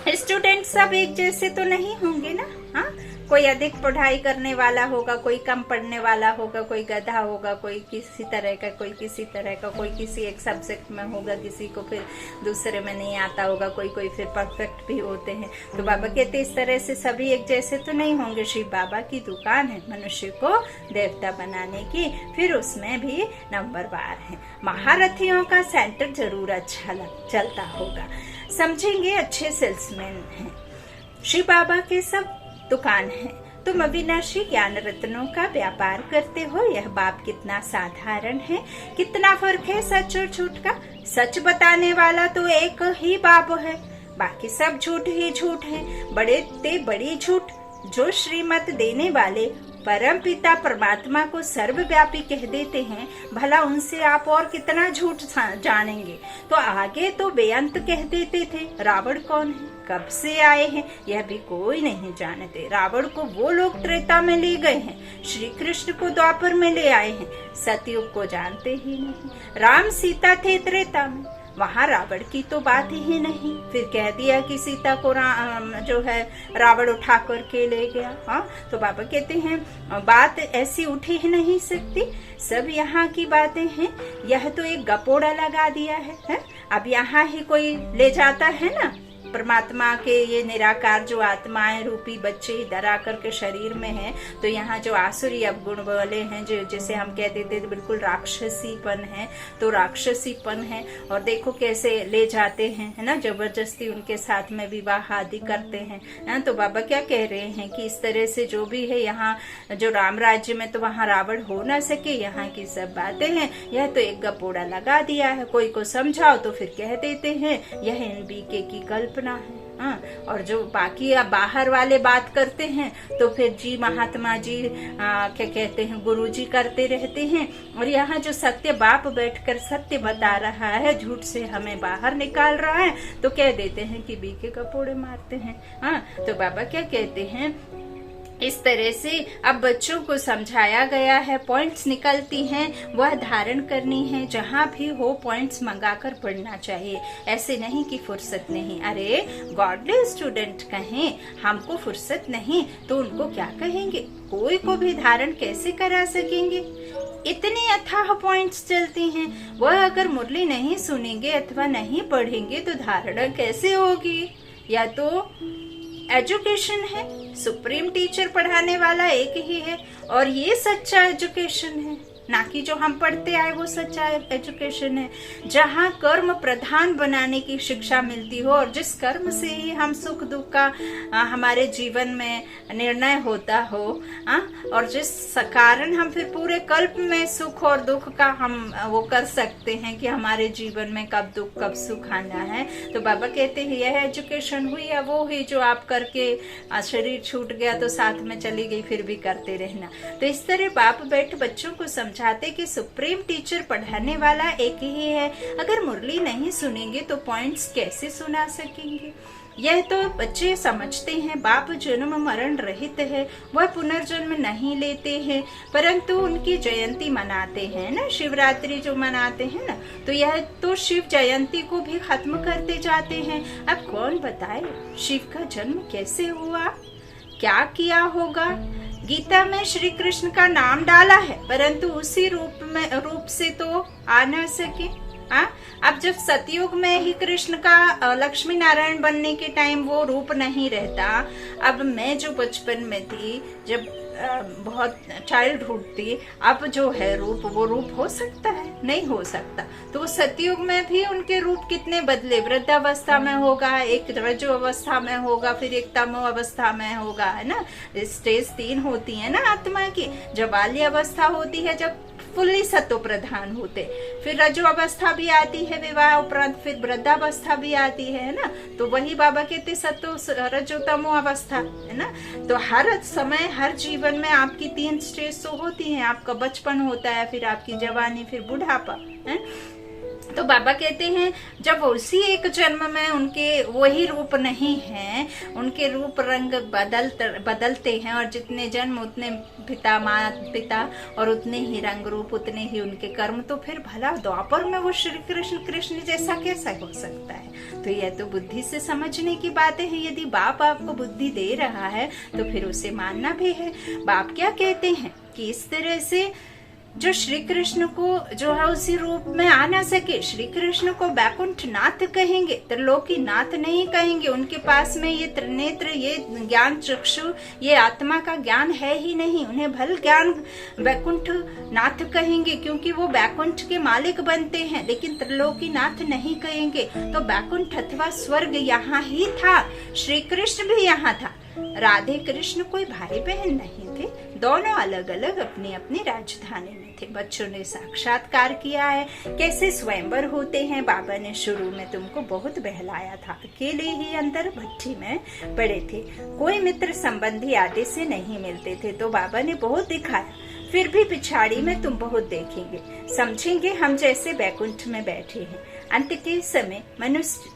स्टूडेंट सब एक जैसे तो नहीं होंगे ना। हाँ, कोई अधिक पढ़ाई करने वाला होगा, कोई कम पढ़ने वाला होगा, कोई गधा होगा, कोई किसी तरह का, कोई किसी तरह का, कोई किसी एक सब्जेक्ट में होगा, किसी को फिर दूसरे में नहीं आता होगा, कोई फिर परफेक्ट भी होते हैं। तो बाबा कहते इस तरह से सभी एक जैसे तो नहीं होंगे। शिव बाबा की दुकान है मनुष्य को देवता बनाने की, फिर उसमें भी नंबरवार है। महारथियों का सेंटर जरूर अच्छा चलता होगा, समझेंगे अच्छे सेल्समैन हैं। शिव बाबा के सब दुकान है। तुम अविनाशी ज्ञान रत्नों का व्यापार करते हो। यह बाप कितना साधारण है, कितना फर्क है सच और झूठ का। सच बताने वाला तो एक ही बाप है, बाकी सब झूठ ही झूठ है। बड़े ते बड़ी झूठ जो श्रीमत देने वाले परम पिता परमात्मा को सर्वव्यापी कह देते हैं, भला उनसे आप और कितना झूठ जानेंगे। तो आगे तो बेअंत कह देते थे। रावण कौन है, कब से आए हैं, यह भी कोई नहीं जानते। रावण को वो लोग त्रेता में ले गए हैं, श्री कृष्ण को द्वापर में ले आए हैं, सतयुग को जानते ही नहीं। राम सीता थे त्रेता में, वहाँ रावण की तो बात ही नहीं। फिर कह दिया कि सीता को जो है रावण उठा कर के ले गया। हाँ, तो बाबा कहते हैं बात ऐसी उठी ही नहीं सकती, सब यहाँ की बातें हैं। यह तो एक गपोड़ा लगा दिया है? अब यहाँ ही कोई ले जाता है ना परमात्मा के ये निराकार जो आत्माएं रूपी बच्चे इधर आकर के शरीर में हैं, तो यहाँ जो आसुरी अवगुण वाले हैं, जो जिसे हम कहते थे बिल्कुल राक्षसीपन है, तो राक्षसीपन है। और देखो कैसे ले जाते हैं, है ना, जबरदस्ती उनके साथ में विवाह आदि करते हैं ना। तो बाबा क्या कह रहे हैं कि इस तरह से जो भी है यहाँ जो राम राज्य में, तो वहाँ रावण हो ना सके। यहाँ की सब बातें हैं, यह तो एक गपोड़ा लगा दिया है। कोई को समझाओ तो फिर कह देते हैं यह एनबीके की कल्पना है। हाँ, और जो बाकी बाहर वाले बात करते हैं तो फिर जी महात्मा जी क्या कहते हैं, गुरु जी करते रहते हैं। और यहाँ जो सत्य बाप बैठकर सत्य बता रहा है, झूठ से हमें बाहर निकाल रहा है, तो कह देते हैं कि बीके कपोड़े मारते हैं। हाँ, तो बाबा क्या कहते हैं, इस तरह से अब बच्चों को समझाया गया है, पॉइंट्स निकलती हैं वह धारण करनी है। जहाँ भी हो पॉइंट्स मंगाकर पढ़ना चाहिए, ऐसे नहीं कि फुर्सत नहीं। अरे गॉडली स्टूडेंट कहें हमको फुर्सत नहीं तो उनको क्या कहेंगे, कोई को भी धारण कैसे करा सकेंगे। इतनी अथाह पॉइंट्स चलती हैं, वह अगर मुरली नहीं सुनेंगे अथवा नहीं पढ़ेंगे तो धारणा कैसे होगी। या तो एजुकेशन है, सुप्रीम टीचर पढ़ाने वाला एक ही है, और ये सच्चा एजुकेशन है, ना कि जो हम पढ़ते आए वो सच्चा एजुकेशन है। जहाँ कर्म प्रधान बनाने की शिक्षा मिलती हो, और जिस कर्म से ही हम सुख दुख का हमारे जीवन में निर्णय होता हो, और जिस कारण हम फिर पूरे कल्प में सुख और दुख का हम वो कर सकते हैं कि हमारे जीवन में कब दुख कब सुख आना है। तो बाबा कहते हैं यह एजुकेशन हुई, या वो ही जो आप करके शरीर छूट गया तो साथ में चली गई, फिर भी करते रहना। तो इस तरह बाप बैठ बच्चों को समझाते कि सुप्रीम टीचर पढ़ाने वाला एक ही है। अगर मुरली नहीं सुनेंगे तो पॉइंट्स कैसे सुना सकेंगे। यह तो बच्चे समझते हैं, बाप जन्म मरण रहित है, वह पुनर्जन्म नहीं लेते हैं, परंतु उनकी जयंती मनाते हैं ना, शिवरात्रि जो मनाते हैं ना, तो यह तो शिव जयंती को भी खत्म करते जाते हैं। अब कौन बताए शिव का जन्म कैसे हुआ, क्या किया होगा। गीता में श्री कृष्ण का नाम डाला है, परंतु उसी रूप से तो आ न सके। अब जब सतयुग में ही कृष्ण का लक्ष्मी नारायण बनने के टाइम वो रूप नहीं रहता। अब मैं जो बचपन में थी, जब बहुत चाइल्डहुड थी, अब जो है रूप, वो रूप हो सकता है, नहीं हो सकता। तो सतयुग में भी उनके रूप कितने बदले, वृद्धावस्था में होगा, एक रजो अवस्था में होगा, फिर एक तमो अवस्था में होगा, है ना। स्टेज 3 होती है ना आत्मा की। जब बाल्य अवस्था होती है, जब फुल्ली सत्व प्रधान होते, फिर रजो अवस्था भी आती है विवाह उपरांत, फिर वृद्धावस्था भी आती है ना। तो वही बाबा कहते सत्व रजो तमो अवस्था, है ना। तो हर समय हर जीवन में आपकी 3 स्टेज तो होती हैं। आपका बचपन होता है, फिर आपकी जवानी, फिर बुढ़ापा, है। तो बाबा कहते हैं जब उसी एक जन्म में उनके वही रूप नहीं है, उनके रूप रंग बदलते हैं, और जितने जन्म उतने पिता और उतने ही रंग रूप, उतने ही उनके कर्म, तो फिर भला द्वापर में वो श्री कृष्ण जैसा कैसा हो सकता है। तो यह तो बुद्धि से समझने की बातें हैं। यदि बाप आपको बुद्धि दे रहा है तो फिर उसे मानना भी है। बाप क्या कहते हैं कि इस तरह से जो श्री कृष्ण को जो है उसी रूप में आ ना सके, श्री कृष्ण को बैकुंठ नाथ कहेंगे, त्रिलोकी नाथ नहीं कहेंगे। उनके पास में ये त्रिनेत्र, ये ज्ञान चक्षु, ये आत्मा का ज्ञान है ही नहीं। उन्हें भल ज्ञान बैकुंठ नाथ कहेंगे, क्योंकि वो बैकुंठ के मालिक बनते हैं, लेकिन त्रिलोकी नाथ नहीं कहेंगे। तो बैकुंठ अथवा स्वर्ग यहाँ ही था, श्री कृष्ण भी यहाँ था, राधे कृष्ण कोई भाई बहन नहीं थे, दोनों अलग अलग अपनी अपनी राजधानी में थे। बच्चों ने साक्षात्कार किया है कैसे स्वयंवर होते हैं। बाबा ने शुरू में तुमको बहुत बहलाया था, अकेले ही अंदर भट्टी में पड़े थे, कोई मित्र संबंधी आदि से नहीं मिलते थे, तो बाबा ने बहुत दिखाया। फिर भी पिछाड़ी में तुम बहुत देखेंगे, समझेंगे हम जैसे बैकुंठ में बैठे हैं। अंत के समय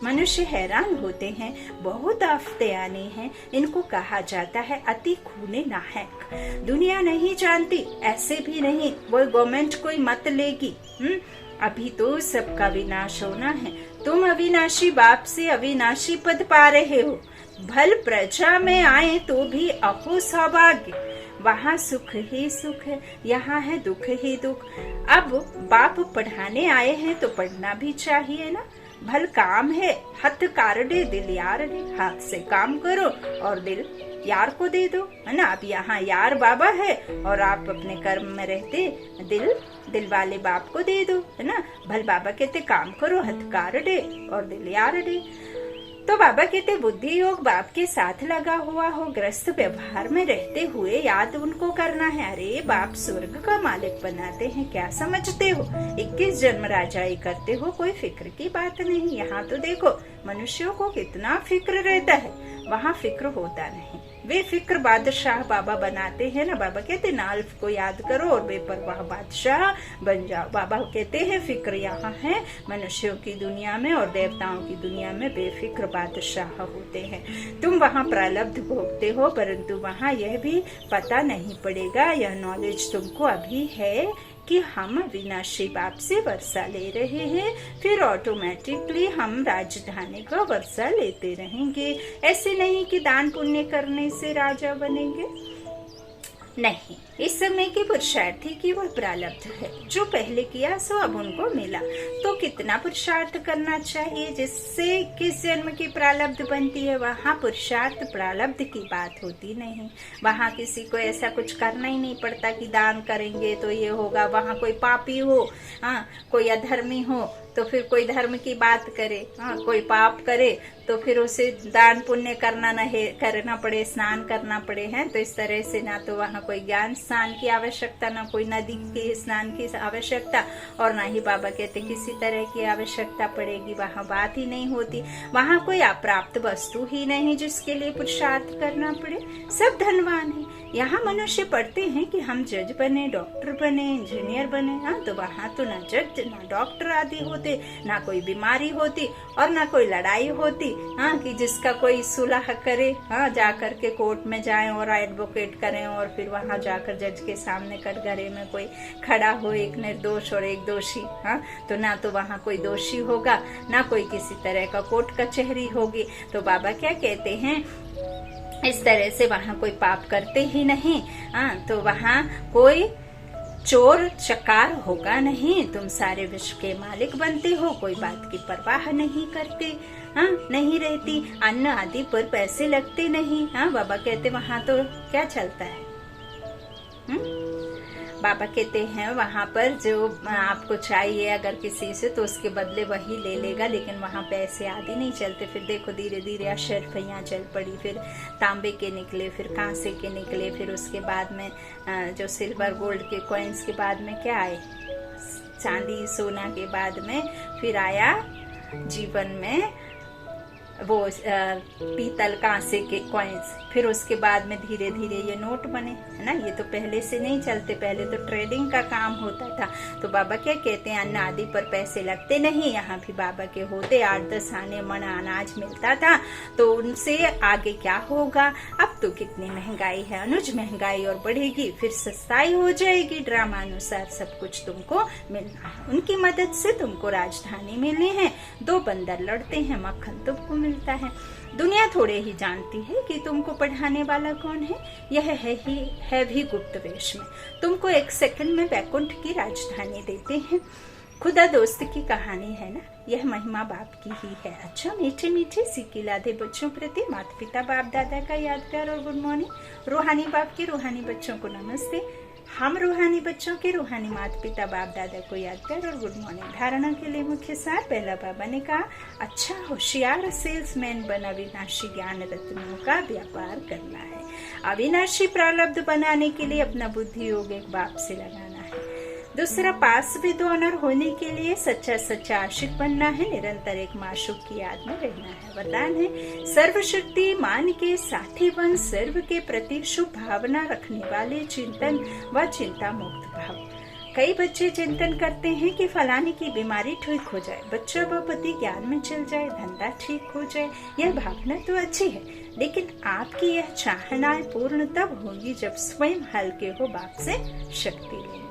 मनुष्य हैरान होते हैं, बहुत आफतें आनी हैं, इनको कहा जाता है अति खूने नाहक। दुनिया नहीं जानती, ऐसे भी नहीं वो गवर्नमेंट कोई मत लेगी। अभी तो सबका विनाश होना है। तुम अविनाशी बाप से अविनाशी पद पा रहे हो। भल प्रजा में आए तो भी अहो सौभाग्य, वहाँ सुख ही सुख है, यहाँ है दुख ही दुख। अब बाप पढ़ाने आए हैं तो पढ़ना भी चाहिए ना। भल काम है हथ कारडे दिल यार दे, हाथ से काम करो और दिल यार को दे दो, है ना। अब यहाँ यार बाबा है और आप अपने कर्म में रहते दिल वाले बाप को दे दो, है ना। भल बाबा कहते काम करो हथ कारडे और दिल यार दे। तो बाबा कहते बुद्धि योग बाप के साथ लगा हुआ हो, ग्रस्त व्यवहार में रहते हुए याद उनको करना है। अरे बाप स्वर्ग का मालिक बनाते हैं, क्या समझते हो? 21 जन्म राजाई करते हो, कोई फिक्र की बात नहीं। यहाँ तो देखो मनुष्यों को कितना फिक्र रहता है, वहाँ फिक्र होता नहीं। वे फिक्र बादशाह बाबा बनाते हैं ना। बाबा कहते ना अल्फ को याद करो और बेपरवाह बादशाह बन जाओ। बाबा कहते हैं फिक्र यहाँ है मनुष्यों की दुनिया में और देवताओं की दुनिया में बेफिक्र बादशाह होते हैं। तुम वहाँ प्रारब्ध भोगते हो, परंतु वहाँ यह भी पता नहीं पड़ेगा, यह नॉलेज तुमको अभी है कि हम अविनाशी बाप से वर्षा ले रहे हैं, फिर ऑटोमेटिकली हम राजधानी का वर्षा लेते रहेंगे। ऐसे नहीं कि दान पुण्य करने से राजा बनेंगे, नहीं। इस समय की पुरुषार्थी की वह प्रारब्ध है, जो पहले किया सो अब उनको मिला। तो कितना पुरुषार्थ करना चाहिए जिससे किस जन्म की प्रारब्ध बनती है। वहाँ पुरुषार्थ प्रारब्ध की बात होती नहीं। वहाँ किसी को ऐसा कुछ करना ही नहीं पड़ता कि दान करेंगे तो ये होगा। वहाँ कोई पापी हो, हाँ, कोई अधर्मी हो तो फिर कोई धर्म की बात करे, हाँ, कोई पाप करे तो फिर उसे दान पुण्य करना पड़े, स्नान करना पड़े, हैं। तो इस तरह से ना तो वहाँ कोई ज्ञान स्नान की आवश्यकता, ना कोई नदी के स्नान की आवश्यकता, और ना ही बाबा कहते किसी तरह की आवश्यकता पड़ेगी। वहाँ बात ही नहीं होती। वहाँ कोई अप्राप्त वस्तु ही नहीं जिसके लिए पुरुषार्थ करना पड़े। सब धनवान है। यहाँ मनुष्य पढ़ते हैं कि हम जज बने, डॉक्टर बने, इंजीनियर बने, हाँ, तो वहाँ तो ना जज ना डॉक्टर आदि होते, ना कोई बीमारी होती और ना कोई लड़ाई होती, हाँ, कि जिसका कोई सुलह करे, हाँ, जाकर के कोर्ट में जाएं और एडवोकेट करें और फिर वहाँ जाकर जज के सामने कटघरे में कोई खड़ा हो, एक निर्दोष और एक दोषी, हाँ, तो ना तो वहाँ कोई दोषी होगा, ना कोई किसी तरह का कोर्ट कचहरी होगी। तो बाबा क्या कहते हैं, इस तरह से वहाँ कोई पाप करते ही नहीं, हाँ, तो वहाँ कोई चोर चकार होगा नहीं। तुम सारे विश्व के मालिक बनते हो, कोई बात की परवाह नहीं करते, हाँ, नहीं रहती। अन्न आदि पर पैसे लगते नहीं, हाँ। बाबा कहते वहाँ तो क्या चलता है, बाबा कहते हैं वहाँ पर जो आपको चाहिए अगर किसी से तो उसके बदले वही ले लेगा, लेकिन वहाँ पैसे आदि नहीं चलते। फिर देखो धीरे धीरे अशरफियाँ चल पड़ी, फिर तांबे के निकले, फिर कांसे के निकले, फिर उसके बाद में जो सिल्वर गोल्ड के कॉइन्स के बाद में क्या आए, चांदी सोना के बाद में फिर आया जीवन में वो पीतल कांसे के कॉइन्स। फिर उसके बाद में धीरे धीरे ये नोट बने, है ना। ये तो पहले से नहीं चलते, पहले तो ट्रेडिंग का काम होता था। तो बाबा क्या कहते हैं, अन्न आदि पर पैसे लगते नहीं। यहाँ भी बाबा के होते 8-10 आने मन अनाज मिलता था, तो उनसे आगे क्या होगा। अब तो कितनी महंगाई है, अनुज महंगाई और बढ़ेगी, फिर सस्ताई हो जाएगी। ड्रामा अनुसार सब कुछ तुमको मिलना है, उनकी मदद से तुमको राजधानी मिलनी है। 2 बंदर लड़ते हैं, मक्खन तुमको मिलता है। दुनिया थोड़े ही जानती है कि तुमको पढ़ाने वाला कौन है। यह है भी गुप्त वेश में। तुमको 1 सेकंड में बैकुंठ की राजधानी देते हैं। खुदा दोस्त की कहानी है ना, यह महिमा बाप की ही है। अच्छा, मीठे मीठे सिकिलादे बच्चों प्रति माता पिता बाप दादा का याद प्यार और गुड मॉर्निंग। रूहानी बाप के रूहानी बच्चों को नमस्ते। हम रूहानी बच्चों के रूहानी माता पिता बाप दादा को याद कर और गुड मॉर्निंग। धारणा के लिए मुख्य सार। पहला, बाबा ने कहा अच्छा होशियार सेल्समैन बन अविनाशी ज्ञान रत्नों का व्यापार करना है। अविनाशी प्रारब्ध बनाने के लिए अपना बुद्धि योग एक बाप से लगाना है। दूसरा, पास विद ऑनर होने के लिए सच्चा आशिक बनना है। निरंतर एक माशूक की याद में रहना है। वरदान है सर्वशक्ति मान के साथी बन, सर्व के प्रति शुभ भावना रखने वाले, चिंतन व चिंता मुक्त भाव। कई बच्चे चिंतन करते हैं कि फलाने की बीमारी ठीक हो जाए, बच्चा व पति ज्ञान में चल जाए, धंधा ठीक हो जाए। यह भावना तो अच्छी है, लेकिन आपकी यह चाहना पूर्ण तब होगी जब स्वयं हल्के हो बाप से शक्ति लेंगे।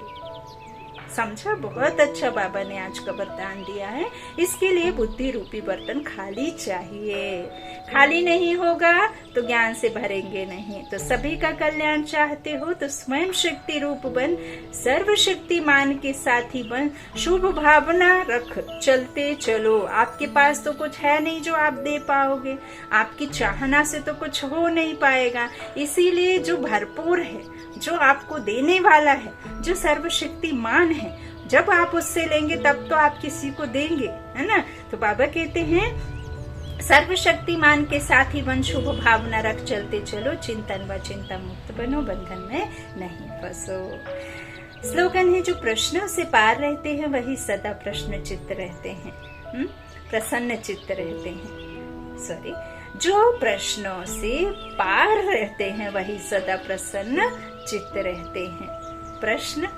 समझा? बहुत अच्छा बाबा ने आज का वरदान दिया है। इसके लिए बुद्धि रूपी बर्तन खाली चाहिए। खाली नहीं होगा तो ज्ञान से भरेंगे नहीं। तो सभी का कल्याण चाहते हो तो स्वयं शक्ति रूप बन, सर्वशक्तिमान के साथी बन, शुभ भावना रख, चलते चलो। आपके पास तो कुछ है नहीं जो आप दे पाओगे, आपकी चाहना से तो कुछ हो नहीं पाएगा। इसीलिए जो भरपूर है, जो आपको देने वाला है, जो सर्वशक्तिमान है, जब आप उससे लेंगे तब तो आप किसी को देंगे, है ना। तो बाबा कहते हैं सर्वशक्तिमान के साथ ही बन, शुभ भावना रख, चलते चलो, चिंतन व चिंता मुक्त बनो, बंधन में नहीं फंसो। स्लोगन है जो प्रश्नों से पार रहते हैं वही सदा प्रश्न चित्त रहते हैं, प्रसन्न चित्त रहते हैं। सॉरी, जो प्रश्नों से पार रहते हैं वही सदा प्रसन्न चित्त रहते हैं। प्रश्न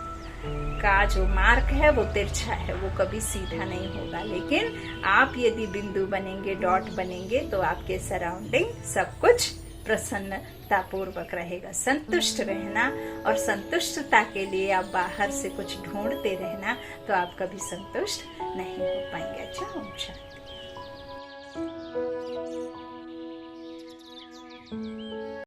का जो मार्ग है वो तिरछा है, वो कभी सीधा नहीं होगा, लेकिन आप यदि बिंदु बनेंगे, डॉट बनेंगे, तो आपके सराउंडिंग सब कुछ प्रसन्नता पूर्वक रहेगा। संतुष्ट रहना, और संतुष्टता के लिए आप बाहर से कुछ ढूंढते रहना तो आप कभी संतुष्ट नहीं हो पाएंगे। अच्छा, ओम शांति।